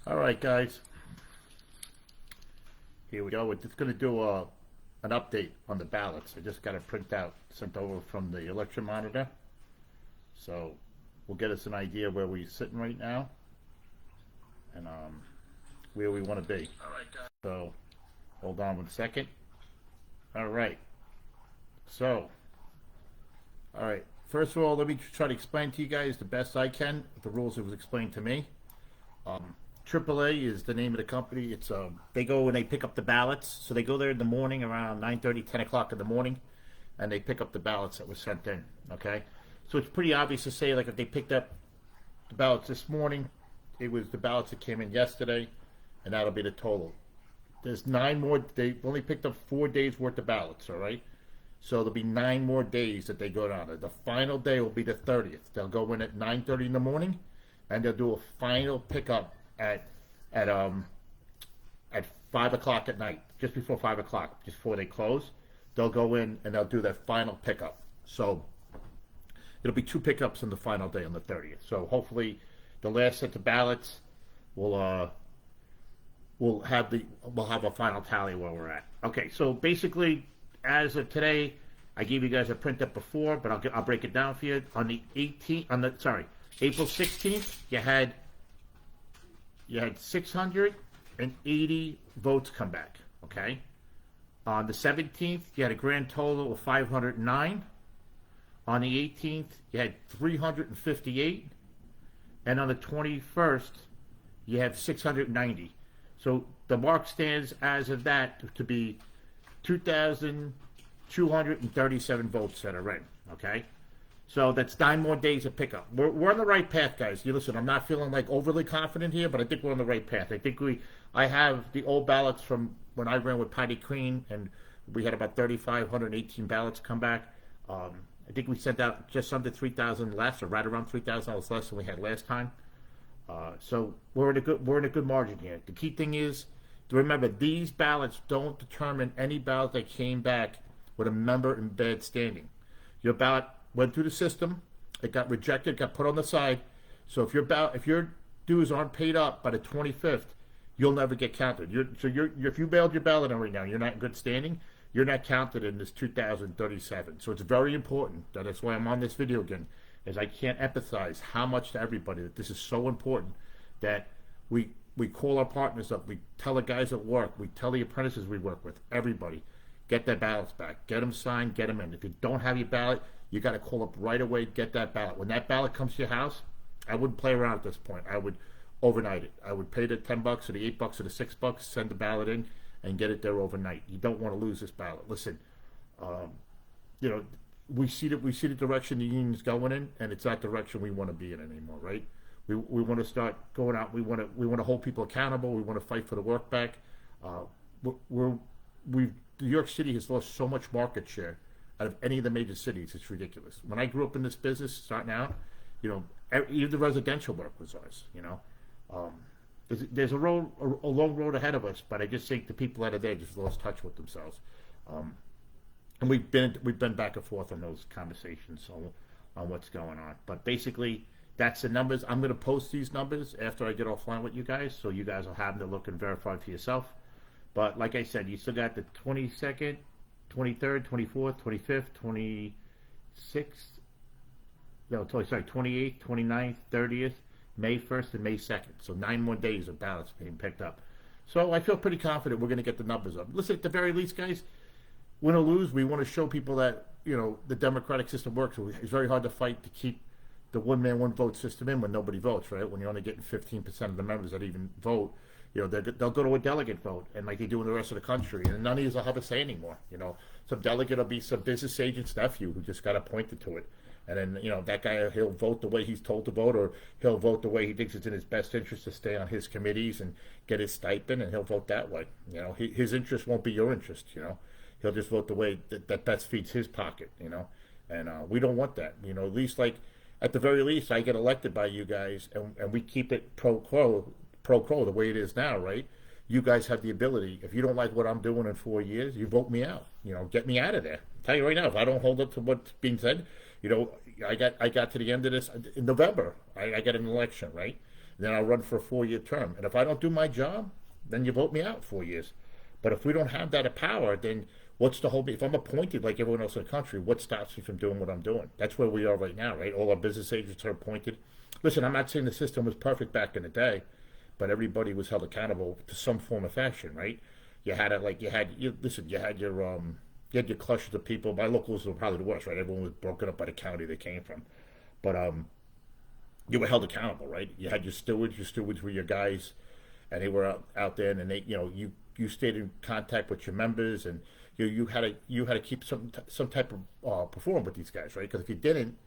All right, guys. Here we go. We're just going to do an update on the ballots. I just got a printout sent over from the election monitor. So we'll get us an idea where we're sitting right now and where we want to be. All right, guys. So hold on 1 second. All right. So, all right. First of all, let me try to explain to you guys the best I can the rules that was explained to me. AAA is the name of the company. It's they go and they pick up the ballots. So they go there in the morning around 9:30, 10 o'clock in the morning, and they pick up the ballots that were sent in. Okay, so it's pretty obvious to say, like, if they picked up the ballots this morning, it was the ballots that came in yesterday, and that'll be the total. There's 9 more. They only picked up 4 days worth of ballots. All right, so there'll be 9 more days that they go down there. The final day will be the 30th. They'll go in at 9:30 in the morning, and they'll do a final pickup at at 5 o'clock at night, just before 5 o'clock, just before they close. They'll go in and they'll do their final pickup. So it'll be 2 pickups on the final day on the 30th. So hopefully the last set of ballots will we'll have a final tally where we're at. Okay, so basically, as of today, I gave you guys a print up before, but I'll break it down for you. On the 18th, April 16th, you had 680 votes come back. Okay, on the 17th, you had a grand total of 509. On the 18th, you had 358, and on the 21st, you have 690. So the mark stands as of that to be 2,237 votes that are in. Okay, so that's 9 more days of pickup. We're on the right path, guys. You listen, I'm not feeling like overly confident here, but I think we're on the right path. I have the old ballots from when I ran with Patty Queen, and we had about 3,518 ballots come back. I think we sent out just under 3,000 less, or right around 3,000 less than we had last time. So we're in a good margin here. The key thing is to remember, these ballots don't determine any ballot that came back with a member in bad standing. Your ballot went through the system, it got rejected, got put on the side. So if your dues aren't paid up by the 25th, you'll never get counted. If you mailed your ballot in right now, you're not in good standing, you're not counted in this 2037. So it's very important. That's why I'm on this video again, as I can't emphasize how much to everybody that this is so important that we call our partners up, we tell the guys at work, we tell the apprentices we work with, everybody, get their ballots back, get them signed, get them in. If you don't have your ballot, you got to call up right away, get that ballot. When that ballot comes to your house, I wouldn't play around at this point. I would overnight it. I would pay the $10 or the $8 or the $6, send the ballot in, and get it there overnight. You don't want to lose this ballot. Listen, we see the direction the union's going in, and it's not the direction we want to be in anymore, right? We want to start going out. We want to hold people accountable. We want to fight for the work back. New York City has lost so much market share out of any of the major cities. It's ridiculous. When I grew up in this business, starting out, even the residential work was ours. There's a long road ahead of us, but I just think the people out of there just lost touch with themselves. And we've been back and forth on those conversations on what's going on. But basically, that's the numbers. I'm going to post these numbers after I get offline with you guys, so you guys will have them to look and verify for yourself. But like I said, you still got the 22nd, 23rd, 24th, 25th, 26th. No, sorry, 28th, 29th, 30th, May 1st, and May 2nd. So 9 more days of ballots being picked up. So I feel pretty confident we're going to get the numbers up. Listen, at the very least, guys, win or lose, we want to show people that the democratic system works. It's very hard to fight to keep the one-man, one-vote system in when nobody votes, right? When you're only getting 15% of the members that even vote, they'll go to a delegate vote, and like they do in the rest of the country, and none of these will have a say anymore. Some delegate will be some business agent's nephew who just got appointed to it, and then that guy, he'll vote the way he's told to vote, or he'll vote the way he thinks it's in his best interest to stay on his committees and get his stipend, and he'll vote that way. His interest won't be your interest. He'll just vote the way that best feeds his pocket. And we don't want that. At least, like, at the very least, I get elected by you guys, and we keep it pro quo the way it is now, right? You guys have the ability. If you don't like what I'm doing in 4 years, you vote me out. Get me out of there. I'll tell you right now, if I don't hold up to what's being said, I got to the end of this in November. I got an election, right? Then I'll run for a 4-year term. And if I don't do my job, then you vote me out 4 years. But if we don't have that power, then what's the whole? If I'm appointed like everyone else in the country, what stops me from doing what I'm doing? That's where we are right now, right? All our business agents are appointed. Listen, I'm not saying the system was perfect back in the day, but everybody was held accountable to some form of fashion, right? You had it like listen, you had your clusters of people. My locals were probably the worst, right? Everyone was broken up by the county they came from, but you were held accountable, right? You had your stewards. Your stewards were your guys, and they were out there, and they, you stayed in contact with your members, and you had to keep some type of perform with these guys, right? Because if you didn't,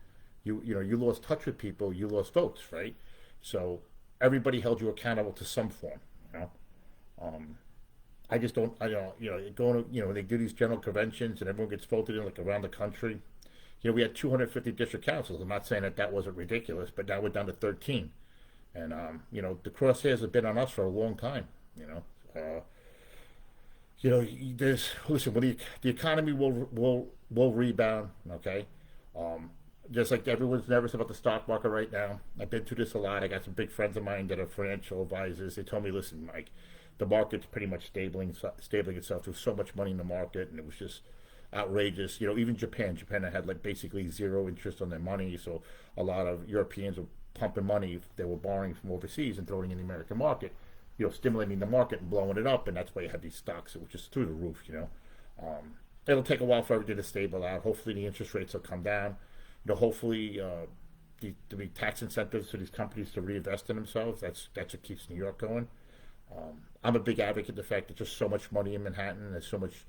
you lost touch with people, you lost votes, right? So everybody held you accountable to some form, you know. Um, I just don't, I don't, going to, they do these general conventions and everyone gets voted in like around the country. We had 250 district councils. I'm not saying that that wasn't ridiculous, but now we're down to 13. And, the crosshairs have been on us for a long time, you know. There's, listen, when the economy will rebound, okay? Um, just like everyone's nervous about the stock market right now. I've been through this a lot. I got some big friends of mine that are financial advisors. They told me, listen, Mike, the market's pretty much stabling itself. There's so much money in the market, and it was just outrageous. Even Japan had like basically zero interest on their money. So a lot of Europeans were pumping money they were borrowing from overseas and throwing in the American market, stimulating the market and blowing it up. And that's why you had these stocks that were just through the roof. It'll take a while for everything to stabilize out. Hopefully the interest rates will come down. Hopefully there'll be tax incentives for these companies to reinvest in themselves. That's what keeps New York going. I'm a big advocate of the fact that there's so much money in Manhattan, there's so much,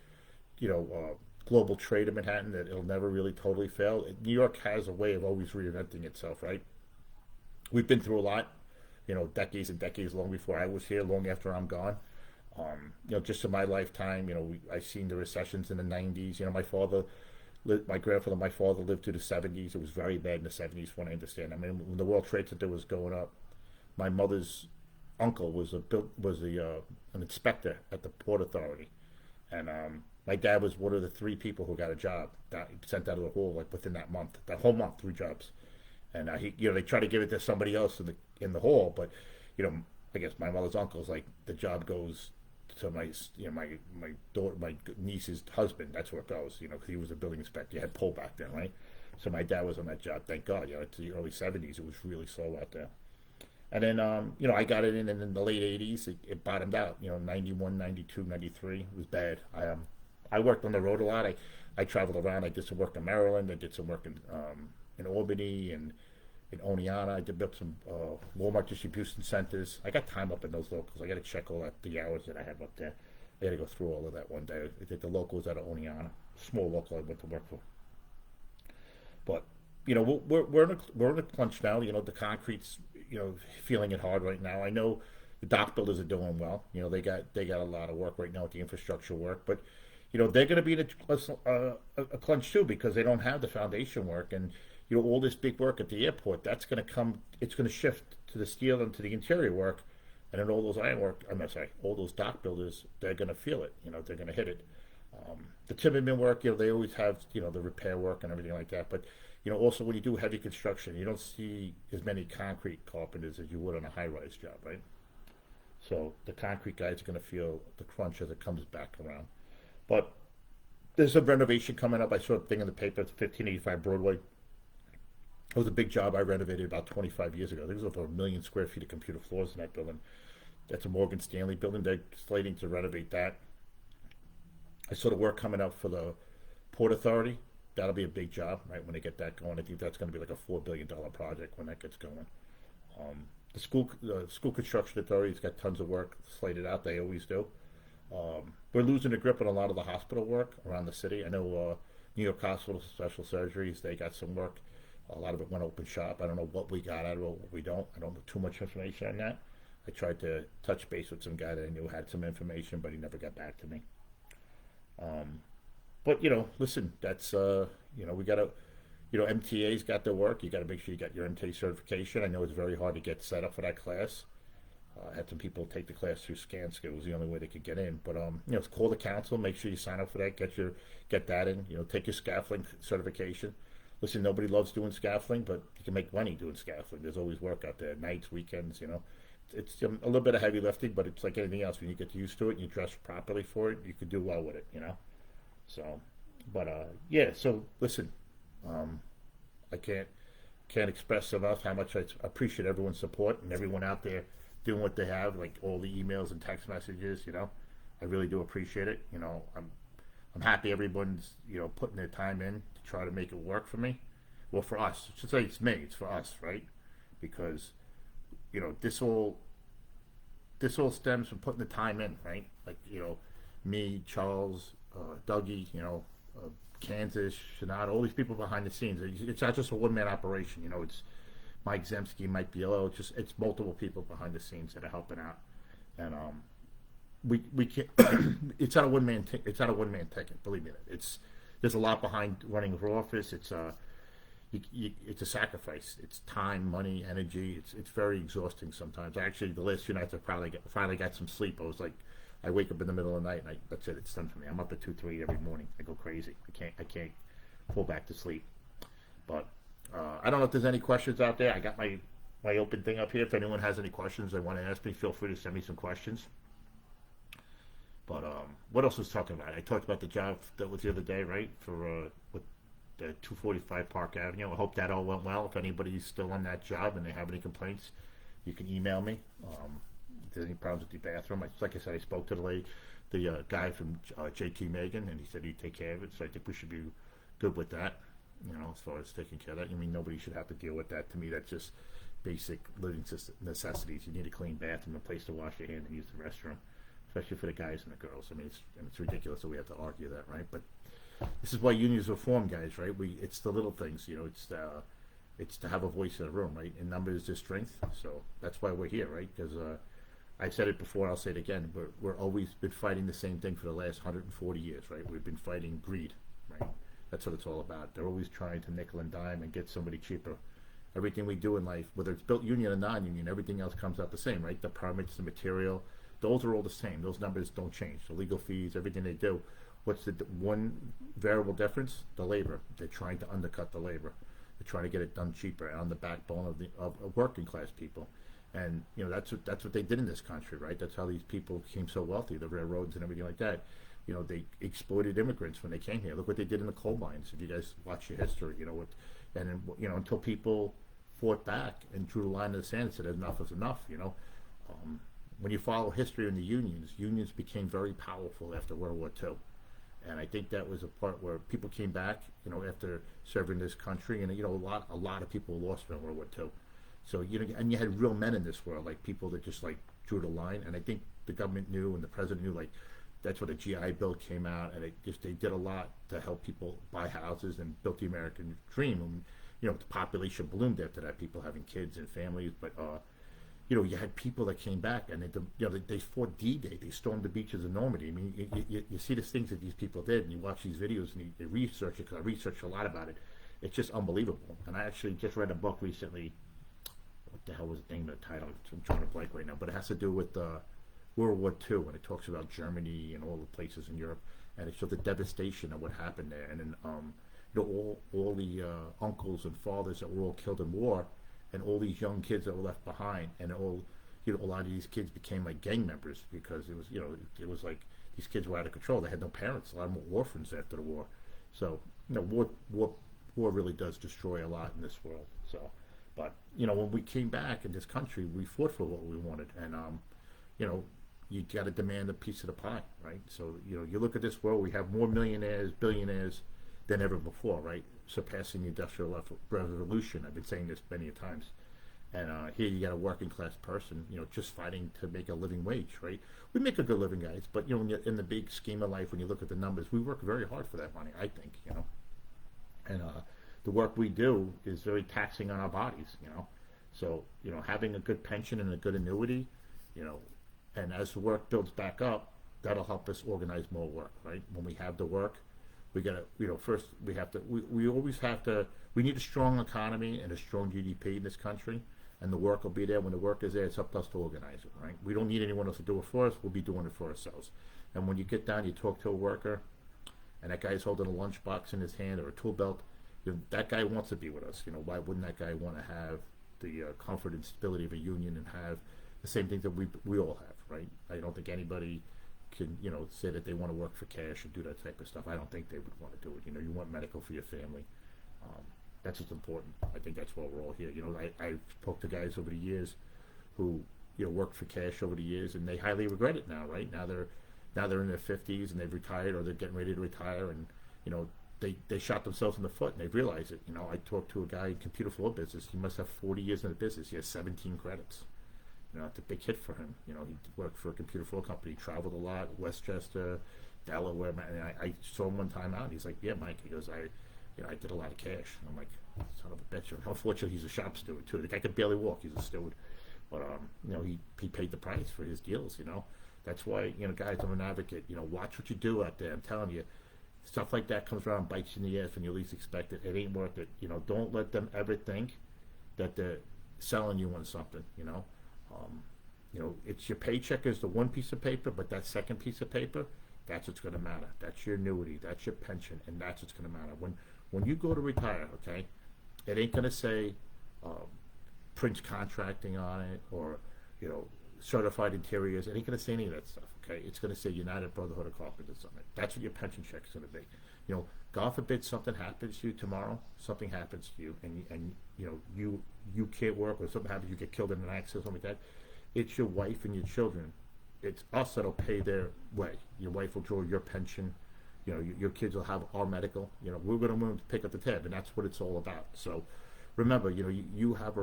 global trade in Manhattan that it'll never really totally fail. New York has a way of always reinventing itself, right? We've been through a lot, decades and decades, long before I was here, long after I'm gone. Just in my lifetime, I've seen the recessions in the '90s. My father lived through the '70s. It was very bad in the '70s, from what I understand. I mean, when the World Trade Center was going up, my mother's uncle was an inspector at the Port Authority, and my dad was one of the three people who got a job that sent out of the hole like within that whole month, 3 jobs, and they try to give it to somebody else in the hall, but I guess my mother's uncle's like the job goes to my daughter, my niece's husband. That's where it goes, because he was a building inspector. You had pull back then, right? So my dad was on that job. Thank God, it's the early '70s. It was really slow out there. And then, I got it in, and in the late '80s, it bottomed out. 91, 92, 93. It was bad. I worked on the road a lot. I traveled around. I did some work in Maryland. I did some work in Albany and in Oneonta. I did built some Walmart distribution centers. I got time up in those locals. I got to check all the hours that I have up there. I got to go through all of that one day. I did the locals out of Oneonta, small local I went to work for. But we're in a crunch now. The concrete's feeling it hard right now. I know the dock builders are doing well. They got a lot of work right now with the infrastructure work, but they're going to be in a crunch too because they don't have the foundation work, and all this big work at the airport that's going to come. It's going to shift to the steel and to the interior work, and then all those ironwork. I'm not sorry, all those dock builders. They're going to feel it. They're going to hit it. The timberman work. They always have the repair work and everything like that, but. Also when you do heavy construction, you don't see as many concrete carpenters as you would on a high-rise job, right? So the concrete guys are going to feel the crunch as it comes back around. But there's a renovation coming up. I saw a thing in the paper, it's 1585 Broadway. It was a big job I renovated about 25 years ago. There was over 1 million square feet of computer floors in that building. That's a Morgan Stanley building. They're slating to renovate that. I saw the work coming up for the Port Authority. That'll be a big job, right, when they get that going. I think that's going to be like a $4 billion project when that gets going. The school construction authority's got tons of work slated out. They always do. We're losing the grip on a lot of the hospital work around the city. I know New York Hospital Special Surgeries, they got some work. A lot of it went open shop. I don't know what we got out of it, what we don't. I don't know too much information on that. I tried to touch base with some guy that I knew had some information, but he never got back to me. But listen, that's we gotta, MTA's got their work. You got to make sure you got your MTA certification. I know it's very hard to get set up for that class. I had some people take the class through Skanska. It was the only way they could get in. But call the council, make sure you sign up for that. Get that in. Take your scaffolding certification. Listen, nobody loves doing scaffolding, but you can make money doing scaffolding. There's always work out there, nights, weekends, you know. It's a little bit of heavy lifting, but it's like anything else. When you get used to it and you dress properly for it, you can do well with it, you know. So, but yeah. So listen, um, I can't express enough how much I appreciate everyone's support and everyone out there doing what they have, like all the emails and text messages. You know, I really do appreciate it. You know, I'm happy everyone's putting their time in to try to make it work for me. Well, for us, I should say it's me. It's for us, right? Because this all stems from putting the time in, right? Like me, Charles, Dougie, Kansas, Shanad, all these people behind the scenes. It's not just a one man operation. It's Mike Zemsky, Mike Bielo. It's multiple people behind the scenes that are helping out, and we can't. It's not a one man. It's not a one man ticket. Believe me, there's a lot behind running for office. It's a sacrifice. It's time, money, energy. It's very exhausting sometimes. Actually, the last few nights I finally got some sleep. I wake up in the middle of the night and that's it. It's done for me. I'm up at 2, 3 every morning. I go crazy. I can't fall back to sleep. But I don't know if there's any questions out there. I got my open thing up here. If anyone has any questions they want to ask me, feel free to send me some questions. But what else was talking about? I talked about the job that was the other day, right? For with the 245 Park Avenue. I hope that all went well. If anybody's still on that job and they have any complaints, you can email me. If there's any problems with the bathroom, like I said, I spoke to the guy from JT Megan, and he said he'd take care of it. So I think we should be good with that. As far as taking care of that. I mean, nobody should have to deal with that. To me, that's just basic living necessities. You need a clean bathroom, a place to wash your hands, and use the restroom, especially for the guys and the girls. I mean, it's ridiculous that we have to argue that, right? But this is why unions were formed, guys, right? It's the little things, it's to have a voice in the room, right? And numbers is strength, so that's why we're here, right? Because I said it before, I'll say it again. We're always been fighting the same thing for the last 140 years, right? We've been fighting greed, right? That's what it's all about. They're always trying to nickel and dime and get somebody cheaper. Everything we do in life, whether it's built union or non-union, everything else comes out the same, right? The permits, the material, those are all the same. Those numbers don't change. The legal fees, everything they do. What's the one variable difference? The labor. They're trying to undercut the labor. They're trying to get it done cheaper on the backbone of working class people. And that's what they did in this country, right? That's how these people became so wealthy, the railroads and everything like that. They exploited immigrants when they came here. Look what they did in the coal mines. If you guys watch your history, until people fought back and drew the line in the sand and said enough is enough. When you follow history in the unions became very powerful after World War II. And I think that was a part where people came back, after serving this country, and a lot of people lost in World War II. So and you had real men in this world, like people that just like drew the line. And I think the government knew, and the president knew, like that's where the GI Bill came out, and they did a lot to help people buy houses and built the American dream. And the population ballooned after that, people having kids and families, but. You had people that came back and they fought D-Day. They stormed the beaches of Normandy. I mean, you see the things that these people did, and you watch these videos and you research it, because I researched a lot about it. It's just unbelievable. And I actually just read a book recently. What the hell was the name of the title? I'm trying to blank right now, but it has to do with World War II, and it talks about Germany and all the places in Europe, and it shows the devastation of what happened there. And then all the uncles and fathers that were all killed in war. And all these young kids that were left behind, and a lot of these kids became like gang members, because it was like these kids were out of control. They had no parents. A lot of them were orphans after the war. So war really does destroy a lot in this world. So, but when we came back in this country, we fought for what we wanted, and you got to demand a piece of the pie, right? So you look at this world, we have more millionaires, billionaires than ever before, right? Surpassing the Industrial Revolution. I've been saying this many times. And here you got a working class person, just fighting to make a living wage, right? We make a good living, guys, but in the big scheme of life, when you look at the numbers, we work very hard for that money, I think, And the work we do is very taxing on our bodies, So, having a good pension and a good annuity, and as the work builds back up, that'll help us organize more work, right? When we have the work, we gotta, first we always have to, we need a strong economy and a strong GDP in this country, and the work will be there. When the work is there, it's up to us to organize it, right? We don't need anyone else to do it for us. We'll be doing it for ourselves. And when you get down, you talk to a worker, and that guy's holding a lunchbox in his hand or a tool belt, that guy wants to be with us. Why wouldn't that guy want to have the comfort and stability of a union and have the same things that we all have, right? I don't think anybody can, say that they want to work for cash and do that type of stuff. I don't think they would want to do it. You want medical for your family. That's what's important. I think that's why we're all here. I've spoke to guys over the years who, worked for cash over the years, and they highly regret it now, right? Now they're in their 50s and they've retired, or they're getting ready to retire, and they shot themselves in the foot and they realized it. I talked to a guy in computer floor business. He must have 40 years in the business. He has 17 credits. It's a big hit for him. He worked for a computer floor company, traveled a lot, Westchester, Delaware. And I saw him one time out. And he's like, "Yeah, Mike." He goes, I did a lot of cash." And I'm like, "Son of a bitch." Unfortunately, he's a shop steward too. The guy could barely walk. He's a steward, but he paid the price for his deals. That's why guys, I'm an advocate. Watch what you do out there. I'm telling you, stuff like that comes around and bites you in the ass when you least expect it. It ain't worth it. Don't let them ever think that they're selling you on something. It's your paycheck is the one piece of paper, but that second piece of paper, that's what's going to matter. That's your annuity, that's your pension, and that's what's going to matter. When you go to retire, okay, it ain't going to say Prince Contracting on it, or Certified Interiors. It ain't going to say any of that stuff. Okay, it's going to say United Brotherhood of Carpenters on it. That's what your pension check is going to be. God forbid something happens to you tomorrow. Something happens to you, and you can't work, or something happens, you get killed in an accident, something like that. It's your wife and your children. It's us that'll pay their way. Your wife will draw your pension. Your kids will have our medical. We're going to pick up the tab, and that's what it's all about. So remember, you have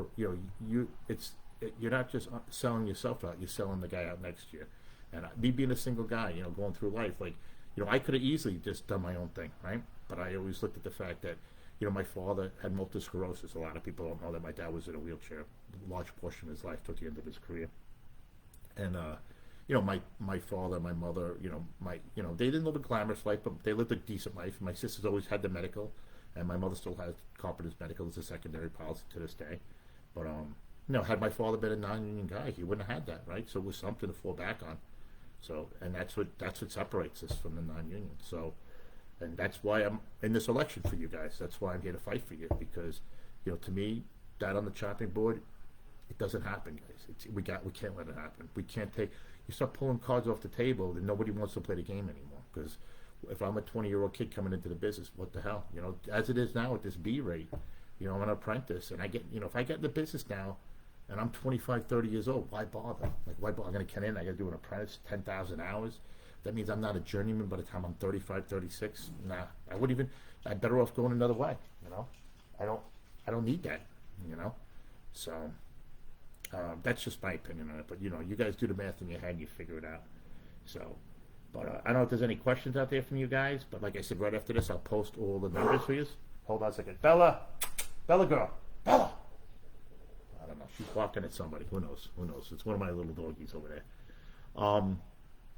you're not just selling yourself out. You're selling the guy out next year. And me being a single guy, going through life, like, I could have easily just done my own thing, right? But I always looked at the fact that, my father had multiple sclerosis. A lot of people don't know that my dad was in a wheelchair a large portion of his life, took the end of his career. And, my father, my mother, they didn't live a glamorous life, but they lived a decent life. My sisters always had the medical, and my mother still has Carpenters Medical as a secondary policy to this day. But, had my father been a non-union guy, he wouldn't have had that, right? So it was something to fall back on. So, and that's what separates us from the non-union. So, and that's why I'm in this election for you guys. That's why I'm here to fight for you, because, to me, that on the chopping board, it doesn't happen, guys. We can't let it happen. We can't you start pulling cards off the table, then nobody wants to play the game anymore. Because if I'm a 20-year-old kid coming into the business, what the hell? As it is now at this B rate, I'm an apprentice, and I get, if I get in the business now, and I'm 25, 30 years old, why bother? Like, why bother? I'm going to come in, I got to do an apprentice, 10,000 hours. That means I'm not a journeyman by the time I'm 35, 36. Nah, I'm better off going another way, I don't need that, So, that's just my opinion on it. But, you guys do the math in your head, you figure it out. So, but I don't know if there's any questions out there from you guys. But like I said, right after this, I'll post all the numbers for you. Hold on a second. Bella girl. Bella. I don't know. She's barking at somebody. Who knows? It's one of my little doggies over there.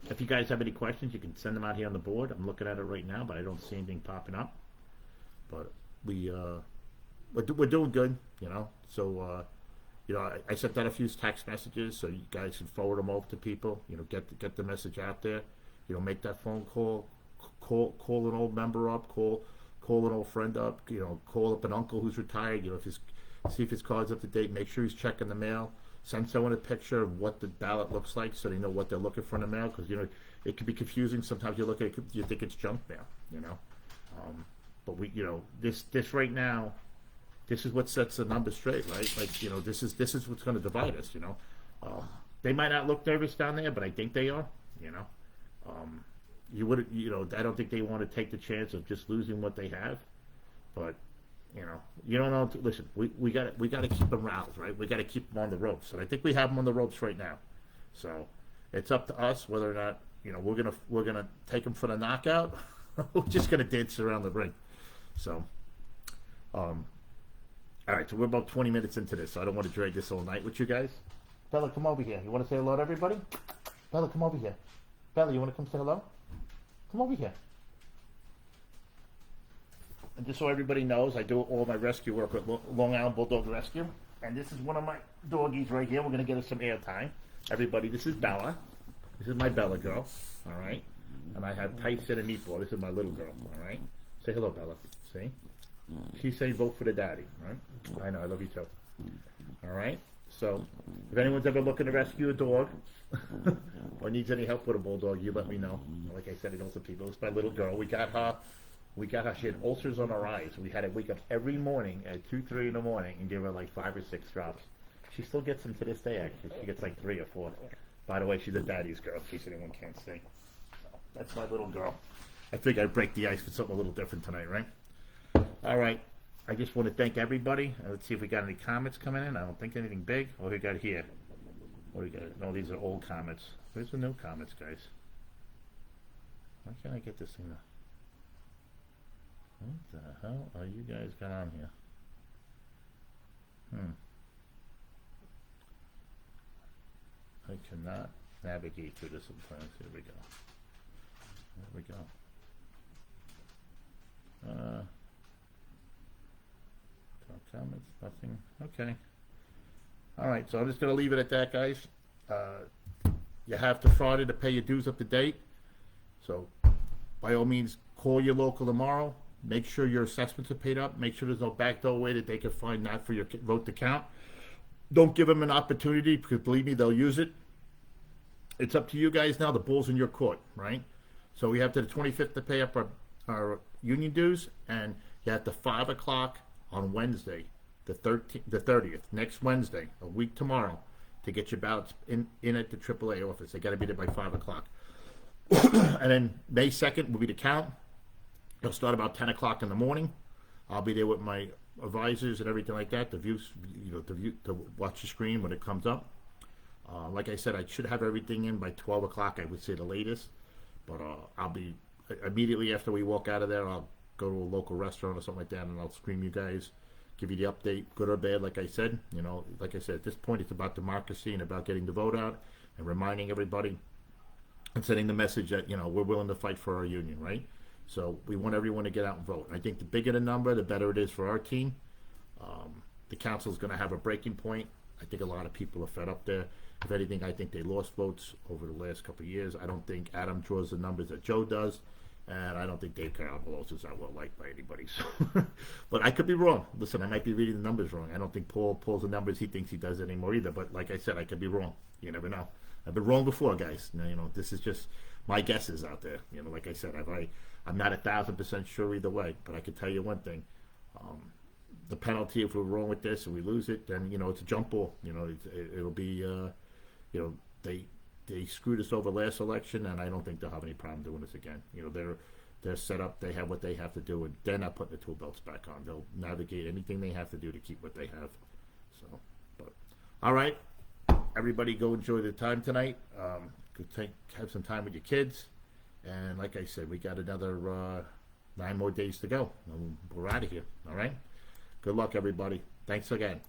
If you guys have any questions, you can send them out here on the board. I'm looking at it right now, but I don't see anything popping up. But we're doing good, So, I sent out a few text messages, so you guys can forward them over to people. Get the message out there. Make that phone call. Call an old member up. Call an old friend up. Call up an uncle who's retired. See if his card's up to date. Make sure he's checking the mail. Send someone a picture of what the ballot looks like, so they know what they're looking for in the mail. Because it can be confusing. Sometimes you look at it, you think it's junk mail. But this right now, this is what sets the numbers straight, right? Like, this is what's going to divide us. They might not look nervous down there, but I think they are. I don't think they want to take the chance of just losing what they have. But you don't know. Listen, we got to keep them roused, right? We got to keep them on the ropes, and I think we have them on the ropes right now. So it's up to us whether or not we're gonna take them for the knockout. We're just gonna dance around the ring. So, all right. So we're about 20 minutes into this, so I don't want to drag this all night with you guys. Bella, come over here. You want to say hello to everybody? Bella, come over here. Bella, you want to come say hello? Come over here. And just so everybody knows, I do all my rescue work with Long Island Bulldog Rescue. And this is one of my doggies right here. We're going to get her some airtime. Everybody, this is Bella. This is my Bella girl. All right. And I have Tyson and Meatball. This is my little girl. All right. Say hello, Bella. See? She's saying vote for the daddy, right? I know, I love you too. All right? So, if anyone's ever looking to rescue a dog or needs any help with a bulldog, you let me know. Like I said, I know some people. It's my little girl. We got her. She had ulcers on her eyes. We had to wake up every morning at 2, 3 in the morning and give her like 5 or 6 drops. She still gets them to this day, actually. She gets like 3 or 4. By the way, she's a daddy's girl, in case anyone can't see. So, that's my little girl. I think I'd break the ice with something a little different tonight, right? All right. I just want to thank everybody. Let's see if we got any comments coming in. I don't think anything big. What we got here? What we got? No, these are old comments. Where's the new comments, guys? Why can't I get this thing? What the hell are you guys got on here? I cannot navigate through this sometimes. Here we go. There we go. Comments, nothing. Okay. All right, so I'm just going to leave it at that, guys. You have to Friday to pay your dues up to date. So, by all means, call your local tomorrow. Make sure your assessments are paid up. Make sure there's no backdoor way that they can find that for your vote to count. Don't give them an opportunity, because believe me, they'll use it. It's up to you guys now. The ball's in your court, right? So we have to the 25th to pay up our union dues, and you have to 5 o'clock on Wednesday, the 30th, next Wednesday, a week tomorrow, to get your ballots in at the AAA office. They got to be there by 5 o'clock. And then May 2nd will be the count. It'll start about 10 o'clock in the morning. I'll be there with my advisors and everything like that to watch the screen when it comes up. Like I said, I should have everything in by 12 o'clock, I would say the latest. But I'll be, immediately after we walk out of there, I'll go to a local restaurant or something like that, and I'll scream you guys, give you the update, good or bad. Like I said, at this point, it's about democracy and about getting the vote out and reminding everybody and sending the message that, we're willing to fight for our union, right? So we want everyone to get out and vote. And I think the bigger the number, the better it is for our team. The council's going to have a breaking point. I think a lot of people are fed up there. If anything, I think they lost votes over the last couple of years. I don't think Adam draws the numbers that Joe does. And I don't think Dave Carabelos is that well liked by anybody. So, but I could be wrong. Listen, I might be reading the numbers wrong. I don't think Paul pulls the numbers he thinks he does anymore either. But like I said, I could be wrong. You never know. I've been wrong before, guys. Now, this is just my guesses out there. Like I said, I'm not 1,000% sure either way. But I can tell you one thing: the penalty, if we're wrong with this and we lose it, then it's a jump ball. It'll be They screwed us over last election, and I don't think they'll have any problem doing this again. They're set up. They have what they have to do, and they're not putting the tool belts back on. They'll navigate anything they have to do to keep what they have. So, but all right, everybody, go enjoy the time tonight. Have some time with your kids, and like I said, we got another 9 more days to go. And we're out of here. All right. Good luck, everybody. Thanks again.